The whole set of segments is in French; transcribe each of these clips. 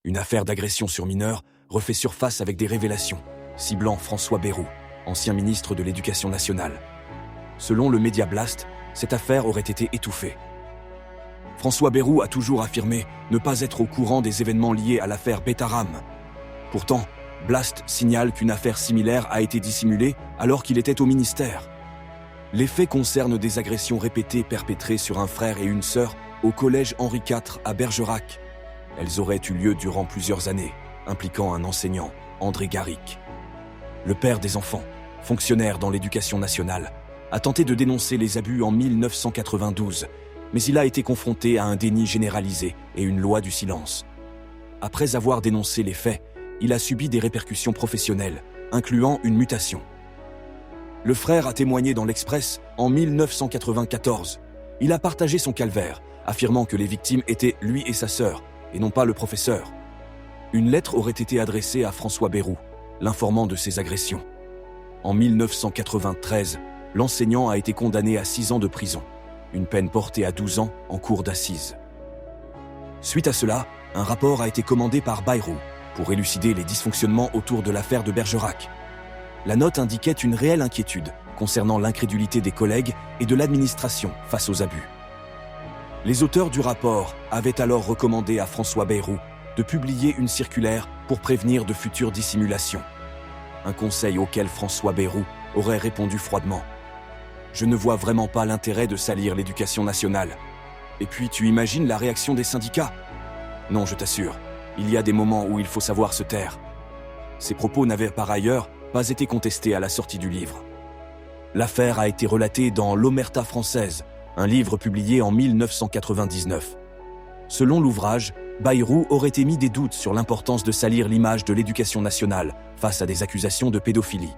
Une affaire d'agression sur mineurs refait surface avec des révélations, ciblant François Bayrou, ancien ministre de l'Éducation nationale. Selon le média Blast, cette affaire aurait été étouffée. François Bayrou a toujours affirmé ne pas être au courant des événements liés à l'affaire Betaram. Pourtant, Blast signale qu'une affaire similaire a été dissimulée alors qu'il était au ministère. Les faits concernent des agressions répétées perpétrées sur un frère et une sœur au collège Henri IV à Bergerac. Elles auraient eu lieu durant plusieurs années, impliquant un enseignant, André Garric. Le père des enfants, fonctionnaire dans l'Éducation nationale, a tenté de dénoncer les abus en 1992, mais il a été confronté à un déni généralisé et une loi du silence. Après avoir dénoncé les faits, il a subi des répercussions professionnelles, incluant une mutation. Le frère a témoigné dans l'Express en 1994. Il a partagé son calvaire, affirmant que les victimes étaient lui et sa sœur, et non pas le professeur. Une lettre aurait été adressée à François Bayrou, l'informant de ces agressions. En 1993, l'enseignant a été condamné à 6 ans de prison, une peine portée à 12 ans en cour d'assises. Suite à cela, un rapport a été commandé par Bayrou pour élucider les dysfonctionnements autour de l'affaire de Bergerac. La note indiquait une réelle inquiétude concernant l'incrédulité des collègues et de l'administration face aux abus. Les auteurs du rapport avaient alors recommandé à François Bayrou de publier une circulaire pour prévenir de futures dissimulations. Un conseil auquel François Bayrou aurait répondu froidement. « Je ne vois vraiment pas l'intérêt de salir l'Éducation nationale. Et puis tu imagines la réaction des syndicats ? Non, je t'assure, il y a des moments où il faut savoir se taire. » Ces propos n'avaient par ailleurs pas été contestés à la sortie du livre. L'affaire a été relatée dans l'Omerta française, un livre publié en 1999. Selon l'ouvrage, Bayrou aurait émis des doutes sur l'importance de salir l'image de l'Éducation nationale face à des accusations de pédophilie.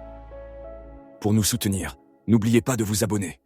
Pour nous soutenir, n'oubliez pas de vous abonner.